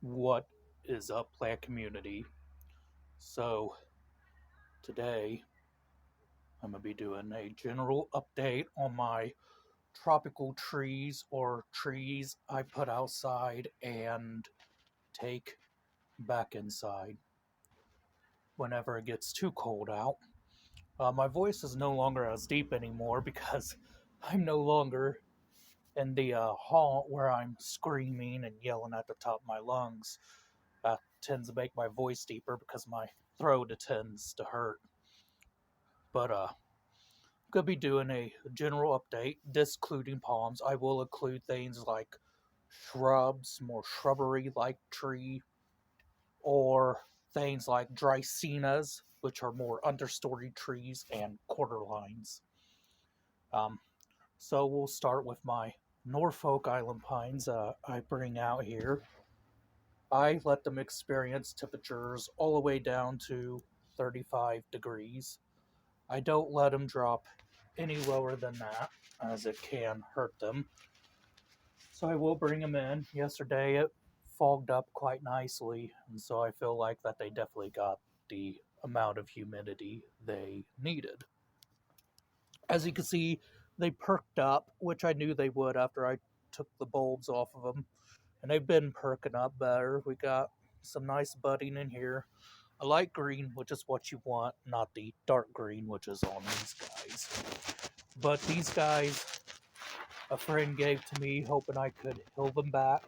What is up, plant community? So today I'm going to be doing a general update on my tropical trees, or trees I put outside and take back inside whenever it gets too cold out. My voice is no longer as deep anymore because I'm no longer in the haunt where I'm screaming and yelling at the top of my lungs. That tends to make my voice deeper because my throat tends to hurt. But gonna be doing a general update, discluding palms. I will include things like shrubs, more shrubbery-like tree, or things like Drycenas, which are more understory trees, and quarterlines. Um, so we'll start with my Norfolk Island pines I bring out here. I let them experience temperatures all the way down to 35 degrees. I don't let them drop any lower than that, as it can hurt them. So I will bring them in. Yesterday it fogged up quite nicely, and so I feel like that they definitely got the amount of humidity they needed. As you can see, they perked up, which I knew they would after I took the bulbs off of them, and they've been perking up better. We got some nice budding in here. A light green, which is what you want, not the dark green, which is on these guys. But these guys, a friend gave to me, hoping I could heal them back.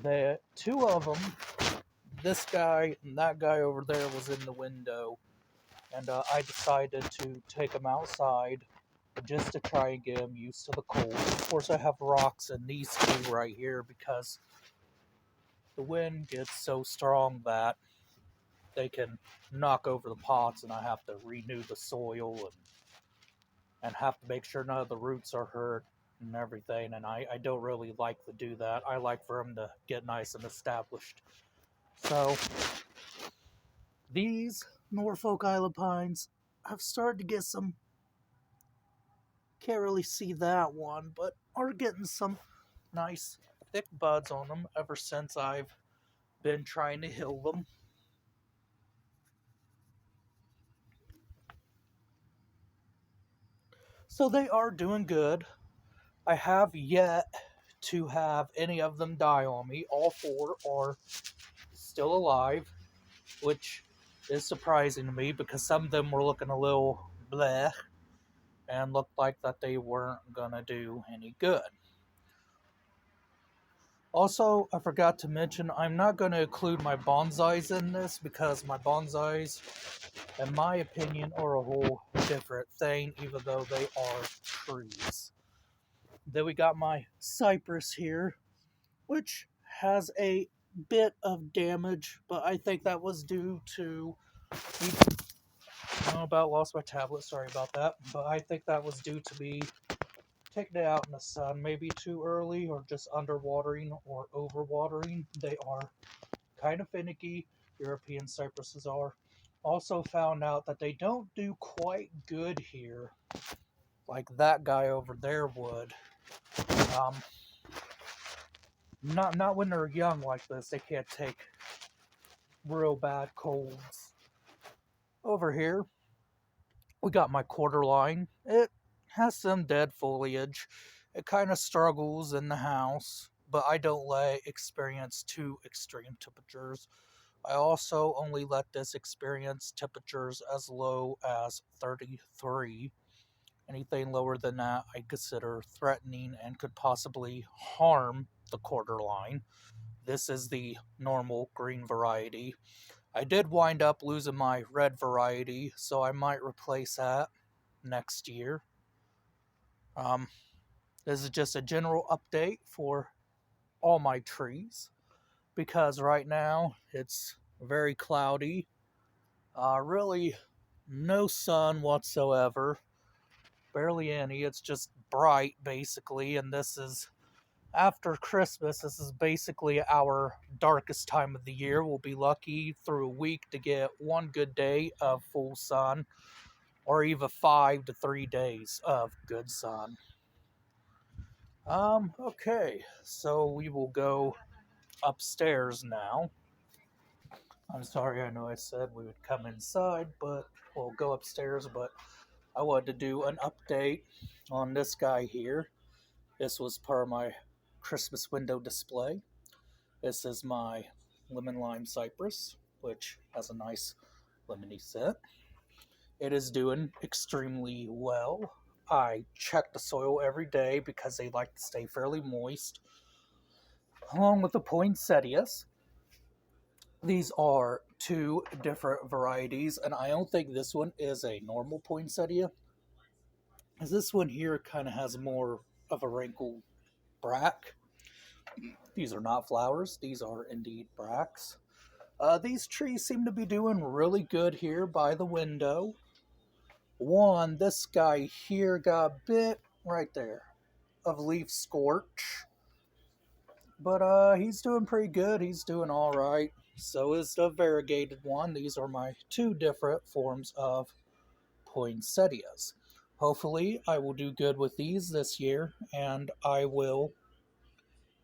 The two of them, this guy and that guy over there, was in the window, and I decided to take them outside just to try and get them used to the cold. Of course, I have rocks in these two right here because the wind gets so strong that they can knock over the pots, and I have to renew the soil and have to make sure none of the roots are hurt and everything. And I don't really like to do that. I like for them to get nice and established. So these Norfolk Island pines, I've started to get some, can't really see that one, but are getting some nice thick buds on them ever since I've been trying to heal them. So they are doing good. I have yet to have any of them die on me. All four are still alive, which is surprising to me because some of them were looking a little bleh and looked like that they weren't gonna do any good. Also, I forgot to mention, I'm not going to include my bonsais in this because my bonsais, in my opinion, are a whole different thing, even though they are trees. Then we got my Cypress here, which has a bit of damage, but I think that was due to, lost my tablet, sorry about that, but I think that was due to me taking it out in the sun, maybe too early, or just underwatering or overwatering. They are kind of finicky. European cypresses are. Also found out that they don't do quite good here, like that guy over there would. Um, not when they're young like this. They can't take real bad colds. Over here, we got my quarterline. It has some dead foliage. It kind of struggles in the house, but I don't let it experience too extreme temperatures. I also only let this experience temperatures as low as 33. Anything lower than that I consider threatening and could possibly harm the quarterline. This is the normal green variety. I did wind up losing my red variety, so I might replace that next year. Um, this is just a general update for all my trees because right now it's very cloudy. Really no sun whatsoever. Barely any. It's just bright, basically. And this is after Christmas. This is basically our darkest time of the year. We'll be lucky through a week to get one good day of full sun, or even 5 to 3 days of good sun. Okay, so we will go upstairs now. I'm sorry, I know I said we would come inside, but we'll go upstairs, but I wanted to do an update on this guy here. This was part of my Christmas window display. This is my lemon lime cypress, which has a nice lemony scent. It is doing extremely well. I check the soil every day because they like to stay fairly moist, along with the poinsettias. These are two different varieties, and I don't think this one is a normal poinsettia, as this one here kind of has more of a wrinkled bract. These are not flowers, these are indeed bracts. These trees seem to be doing really good here by the window. One, this guy here got a bit right there of leaf scorch, but he's doing pretty good. He's doing all right. So is the variegated one. These are my two different forms of poinsettias. Hopefully, I will do good with these this year, and I will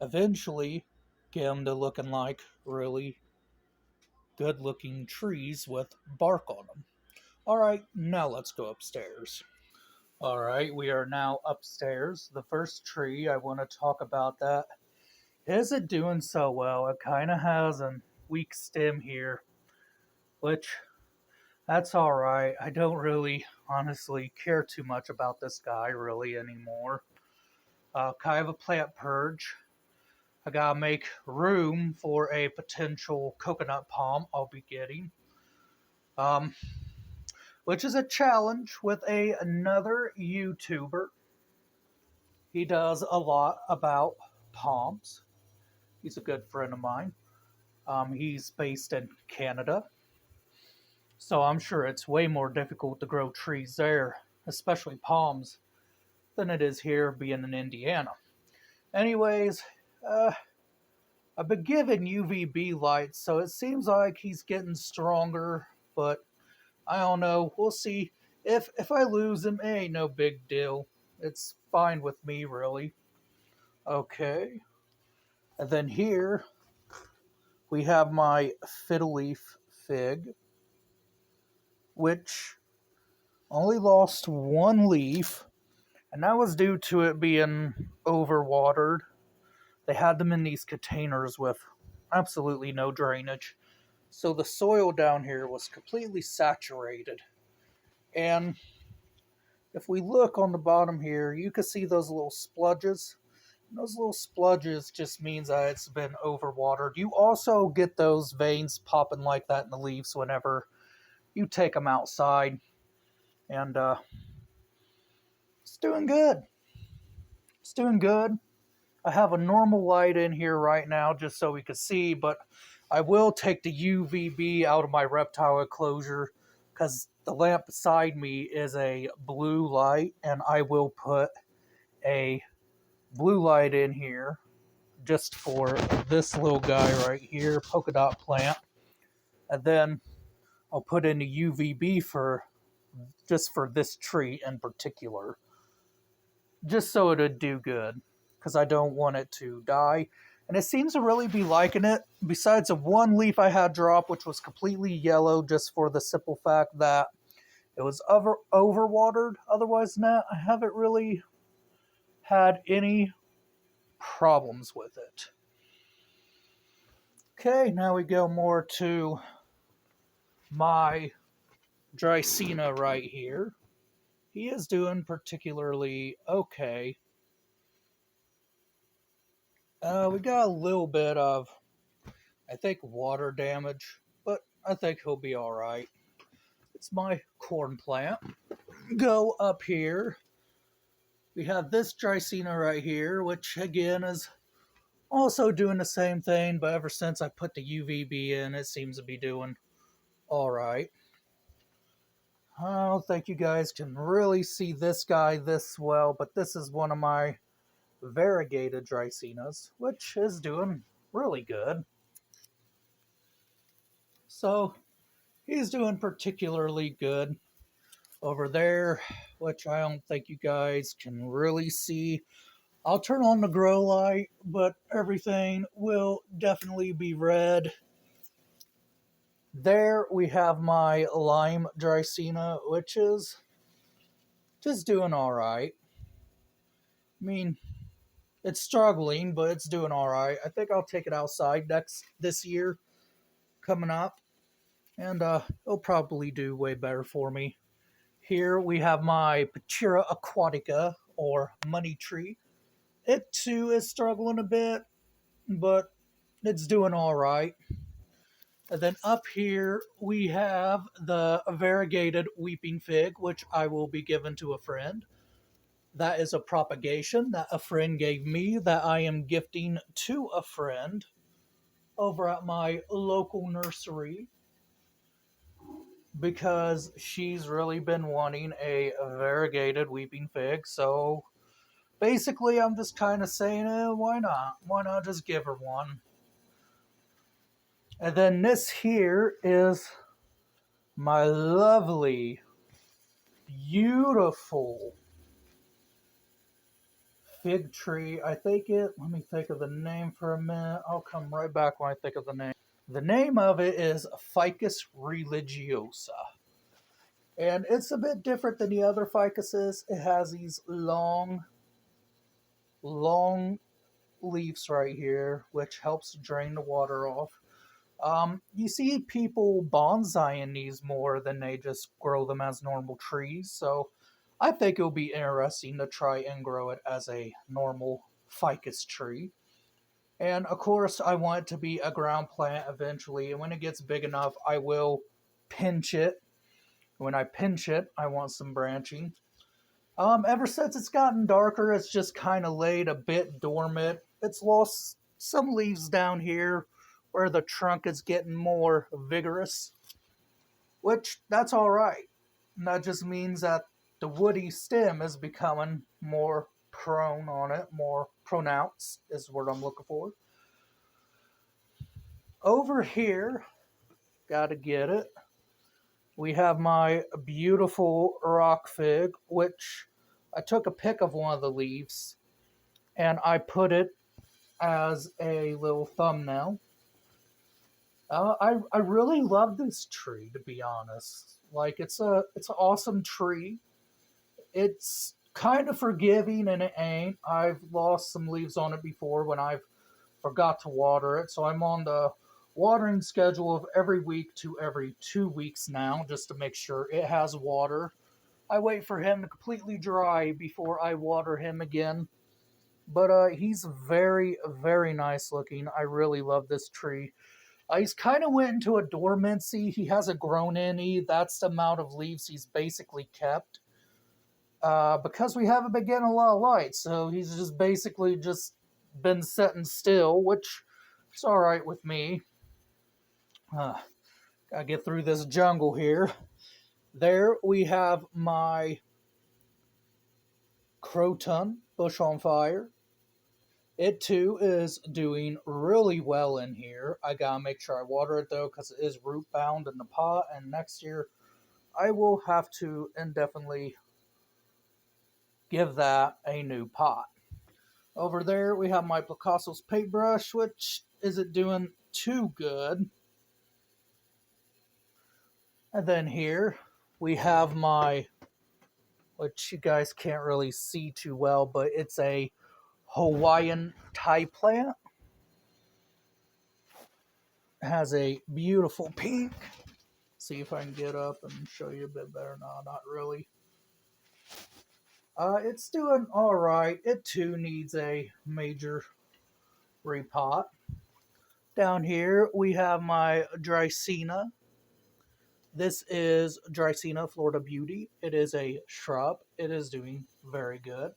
eventually get them to looking like really good looking trees with bark on them. Alright, now let's go upstairs. Alright, we are now upstairs. The first tree I want to talk about that isn't doing so well. It kind of has a weak stem here, which that's alright. I don't really honestly care too much about this guy really anymore. Kind of a plant purge. I gotta make room for a potential coconut palm I'll be getting. Which is a challenge with another YouTuber. He does a lot about palms. He's a good friend of mine. He's based in Canada, so I'm sure it's way more difficult to grow trees there, especially palms, than it is here being in Indiana. Anyways, I've been given UVB lights, so it seems like he's getting stronger, but I don't know. We'll see. If I lose him, it ain't no big deal. It's fine with me, really. Okay. And then here, we have my Fiddle Leaf Fig, which only lost one leaf, and that was due to it being overwatered. They had them in these containers with absolutely no drainage, so the soil down here was completely saturated. And if we look on the bottom here, you can see those little spludges. And those little spludges just means that it's been overwatered. You also get those veins popping like that in the leaves whenever you take them outside. And it's doing good. It's doing good. I have a normal light in here right now just so we can see, but I will take the UVB out of my reptile enclosure because the lamp beside me is a blue light, and I will put a blue light in here just for this little guy right here, polka dot plant, and then I'll put in the UVB for just for this tree in particular, just so it'd do good, because I don't want it to die. And it seems to really be liking it, besides the one leaf I had drop, which was completely yellow, just for the simple fact that it was overwatered. Otherwise than that, I haven't really had any problems with it. Okay, now we go more to my Drycena right here. He is doing particularly okay. We got a little bit of, I think, water damage, but I think he'll be alright. It's my corn plant. Go up here. We have this Drycena right here, which again is also doing the same thing, but ever since I put the UVB in, it seems to be doing alright. I don't think you guys can really see this guy this well, but this is one of my variegated Drycenas, which is doing really good. So, he's doing particularly good over there, which I don't think you guys can really see. I'll turn on the grow light, but everything will definitely be red. There we have my lime Drycena, which is just doing alright. I mean, it's struggling, but it's doing alright. I think I'll take it outside this year coming up, and it'll probably do way better for me. Here we have my Patera Aquatica, or money tree. It too is struggling a bit, but it's doing alright. And then up here we have the Variegated Weeping Fig, which I will be giving to a friend. That is a propagation that a friend gave me that I am gifting to a friend over at my local nursery because she's really been wanting a variegated weeping fig. So basically, I'm just kind of saying, why not? Why not just give her one? And then this here is my lovely, beautiful fig tree. Let me think of the name for a minute. I'll come right back when I think of the name. The name of it is Ficus Religiosa. And it's a bit different than the other ficuses. It has these long leaves right here, which helps drain the water off. You see people bonsaiing these more than they just grow them as normal trees, so I think it'll be interesting to try and grow it as a normal ficus tree. And of course, I want it to be a ground plant eventually, and when it gets big enough, I will pinch it. When I pinch it, I want some branching. Ever since it's gotten darker, it's just kind of laid a bit dormant. It's lost some leaves down here where the trunk is getting more vigorous, which that's all right. And that just means that the woody stem is becoming more prone on it, more pronounced is what I'm looking for. Over here, gotta get it, we have my beautiful rock fig, which I took a pic of one of the leaves and I put it as a little thumbnail. I really love this tree, to be honest. Like, it's an awesome tree. It's kind of forgiving and it ain't. I've lost some leaves on it before when I've forgot to water it, so I'm on the watering schedule of every week to every 2 weeks now, just to make sure it has water. I wait for him to completely dry before I water him again. But he's very, very nice looking. I really love this tree. He's kind of went into a dormancy. He hasn't grown any. That's the amount of leaves he's basically kept. Because we haven't been getting a lot of light, so he's just basically just been sitting still, which is alright with me. Gotta get through this jungle here. There we have my croton bush on fire. It too is doing really well in here. I gotta make sure I water it though, because it is root bound in the pot, and next year I will have to indefinitely give that a new pot. Over there we have my Picasso's paintbrush, which isn't doing too good. And then here we have my, which you guys can't really see too well, but it's a Hawaiian Thai plant. It has a beautiful pink. See if I can get up and show you a bit better. No, not really. It's doing alright. It too needs a major repot. Down here we have my Drycena. This is Drycena Florida Beauty. It is a shrub. It is doing very good.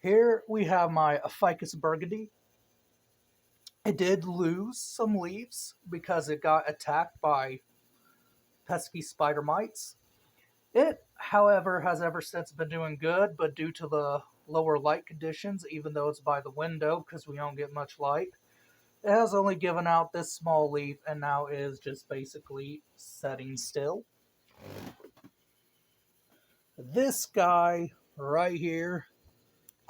Here we have my Ficus Burgundy. It did lose some leaves because it got attacked by pesky spider mites. It, however, has ever since been doing good, but due to the lower light conditions, even though it's by the window because we don't get much light, it has only given out this small leaf and now is just basically setting still. This guy right here,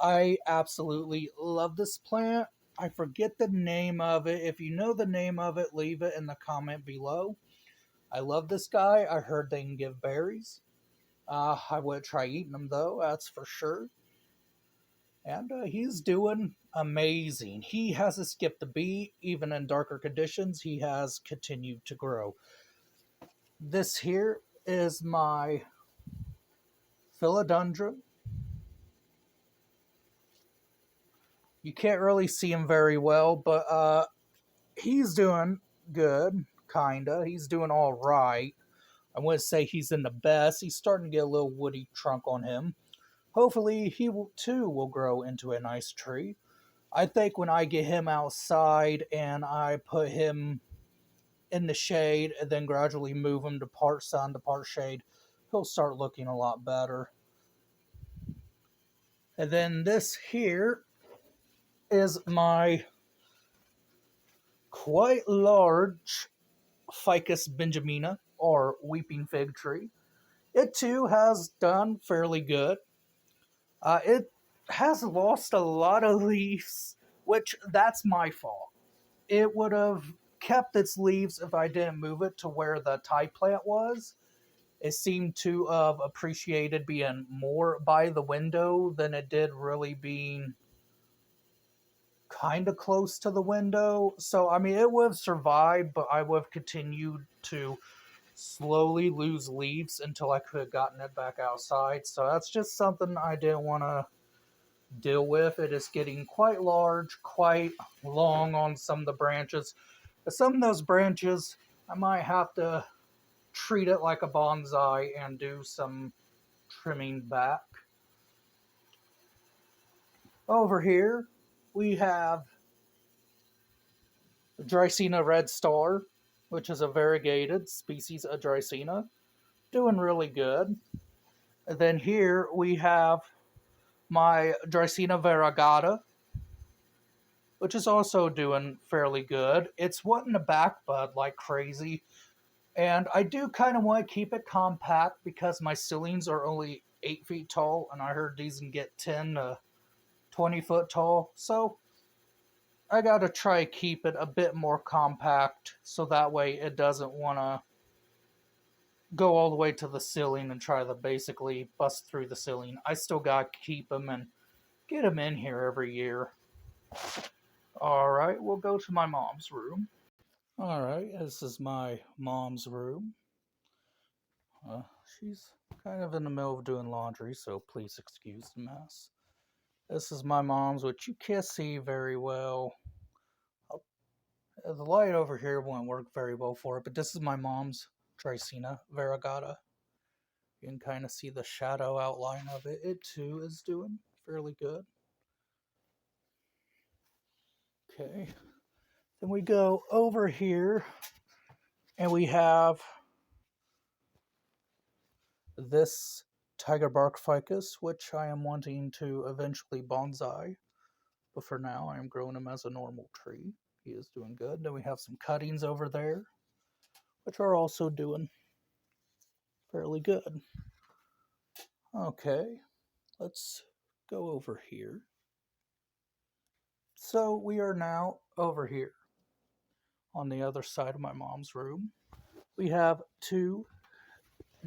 I absolutely love this plant. I forget the name of it. If you know the name of it, leave it in the comment below. I love this guy. I heard they can give berries. I would try eating them though, that's for sure. And he's doing amazing. He hasn't skipped a beat. Even in darker conditions, he has continued to grow. This here is my Philodendron. You can't really see him very well, but he's doing good, kinda. He's doing all right. I wouldn't say he's in the best. He's starting to get a little woody trunk on him. Hopefully, he too will grow into a nice tree. I think when I get him outside and I put him in the shade and then gradually move him to part sun to part shade, he'll start looking a lot better. And then this here is my quite large Ficus Benjamina, or weeping fig tree. It too has done fairly good. It has lost a lot of leaves, which that's my fault. It would have kept its leaves if I didn't move it to where the Thai plant was. It seemed to have appreciated being more by the window than it did really being kind of close to the window. So, I mean, it would have survived, but I would have continued to slowly lose leaves until I could have gotten it back outside. So that's just something I didn't want to deal with. It is getting quite large, quite long on some of the branches. But some of those branches, I might have to treat it like a bonsai and do some trimming back. Over here, we have Drycena red star, which is a variegated species of Drycena, doing really good. And then here we have my Drycena Varagata, which is also doing fairly good. It's wanting to back bud like crazy, and I do kind of want to keep it compact because my ceilings are only 8 feet tall, and I heard these can get 10 to 20 foot tall, so I gotta try to keep it a bit more compact so that way it doesn't want to go all the way to the ceiling and try to basically bust through the ceiling. I still gotta keep them and get them in here every year. Alright, we'll go to my mom's room. Alright, this is my mom's room. She's kind of in the middle of doing laundry, so please excuse the mess. This is my mom's, which you can't see very well. The light over here won't work very well for it, but this is my mom's Drycena Varagata. You can kind of see the shadow outline of it. It too is doing fairly good. Okay. Then we go over here and we have this tiger bark ficus, which I am wanting to eventually bonsai. But for now, I am growing him as a normal tree. He is doing good. Then we have some cuttings over there, which are also doing fairly good. Okay, let's go over here. So we are now over here on the other side of my mom's room. We have two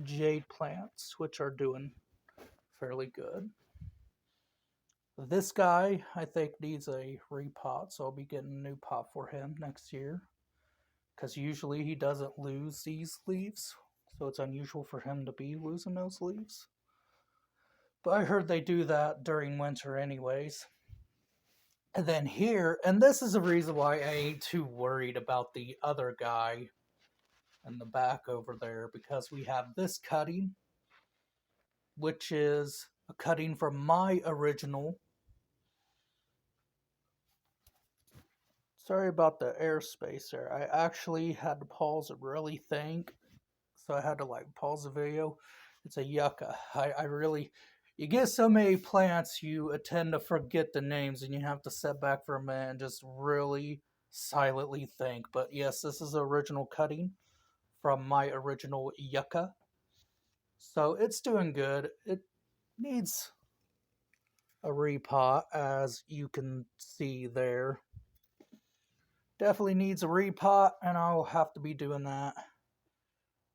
jade plants, which are doing fairly good. This guy, I think, needs a repot, so I'll be getting a new pot for him next year. Because usually he doesn't lose these leaves, so it's unusual for him to be losing those leaves. But I heard they do that during winter anyways. And then here, and this is the reason why I ain't too worried about the other guy in the back over there, because we have this cutting, which is a cutting from my original. Sorry about the airspace there. I actually had to pause and really think, so I had to pause the video. It's a yucca. I really, you get so many plants, you tend to forget the names, and you have to sit back for a minute and just really silently think. But yes, this is the original cutting from my original yucca. So it's doing good. It needs a repot, as you can see there. Definitely needs a repot, and I'll have to be doing that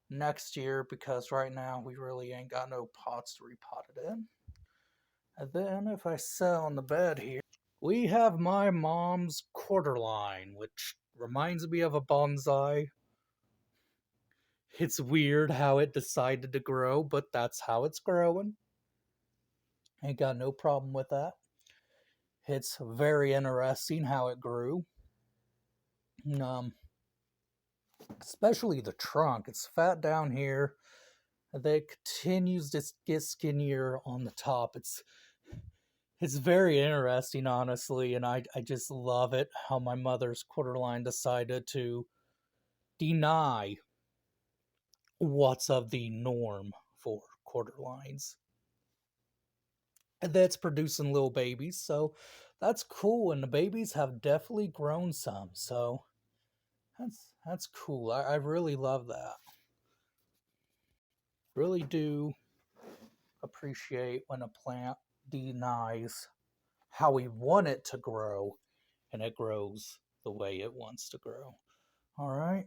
next year because right now we really ain't got no pots to repot it in. And then if I sit on the bed here, we have my mom's quarterline, which reminds me of a bonsai. It's weird how it decided to grow, but that's how it's growing. Ain't got no problem with that. It's very interesting how it grew. Especially the trunk. It's fat down here. That continues to get skinnier on the top. It's very interesting, honestly, and I just love it how my mother's quarterline decided to deny what's of the norm for quarterlines. And that's producing little babies, so that's cool, and the babies have definitely grown some, so that's cool. I really love that. Really do appreciate when a plant denies how we want it to grow, and it grows the way it wants to grow. All right,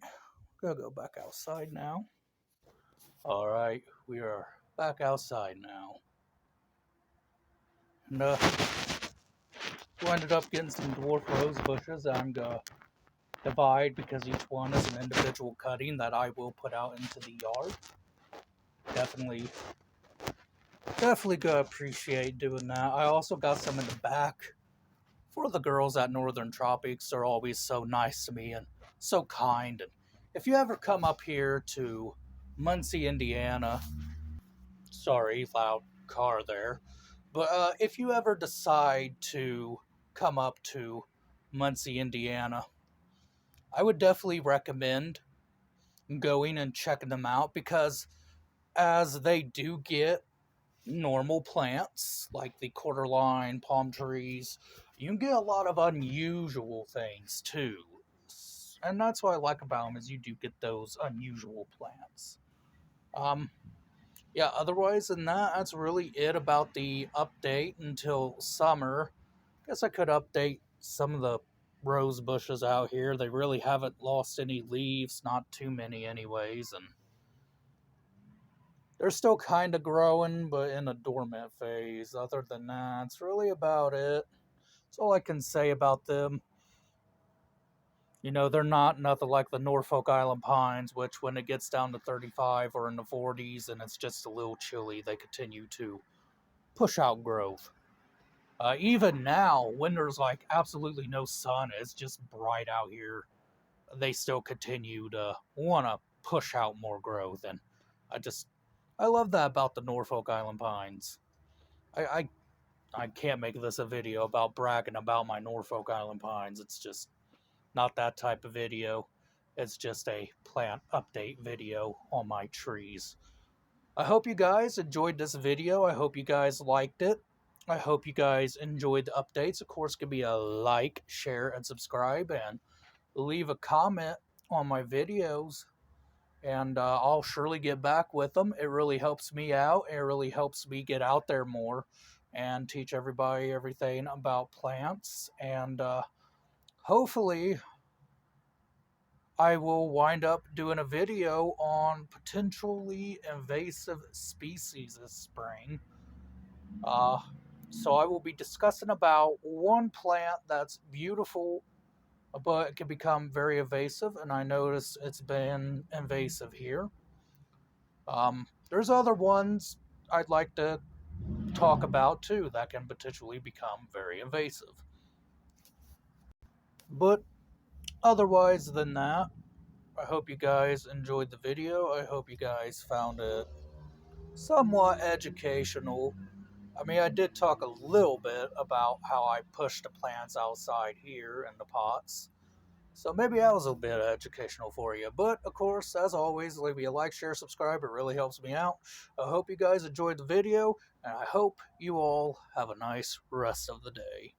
we're gonna go back outside now. All right, we are back outside now. And we ended up getting some dwarf rose bushes. I'm gonna divide because each one is an individual cutting that I will put out into the yard. Definitely gonna appreciate doing that. I also got some in the back for the girls at Northern Tropics. They're always so nice to me and so kind. And if you ever come up here to Muncie, Indiana, sorry, loud car there, but if you ever decide to come up to Muncie, Indiana, I would definitely recommend going and checking them out because as they do get normal plants like the quarterline, palm trees, you can get a lot of unusual things too. And that's what I like about them is you do get those unusual plants. Yeah, otherwise than that, that's really it about the update until summer. Guess I could update some of the rose bushes out here. They really haven't lost any leaves, not too many anyways, and they're still kind of growing, but in a dormant phase. Other than that, that's really about it. That's all I can say about them. You know, they're not nothing like the Norfolk Island pines, which when it gets down to 35 or in the 40s and it's just a little chilly, they continue to push out growth. Even now, when there's like absolutely no sun, it's just bright out here, they still continue to want to push out more growth. And I love that about the Norfolk Island pines. I can't make this a video about bragging about my Norfolk Island pines. It's just not that type of video. It's just a plant update video on my trees. I hope you guys enjoyed this video. I hope you guys liked it. I hope you guys enjoyed the updates. Of course, give me a like, share, and subscribe, and leave a comment on my videos. And I'll surely get back with them. It really helps me out. It really helps me get out there more and teach everybody everything about plants. And hopefully I will wind up doing a video on potentially invasive species this spring. So I will be discussing about one plant that's beautiful, but it can become very invasive, and I notice it's been invasive here. There's other ones I'd like to talk about too that can potentially become very invasive. But otherwise than that, I hope you guys enjoyed the video. I hope you guys found it somewhat educational. I mean, I did talk a little bit about how I push the plants outside here in the pots. So maybe that was a bit educational for you. But, of course, as always, leave me a like, share, subscribe. It really helps me out. I hope you guys enjoyed the video, and I hope you all have a nice rest of the day.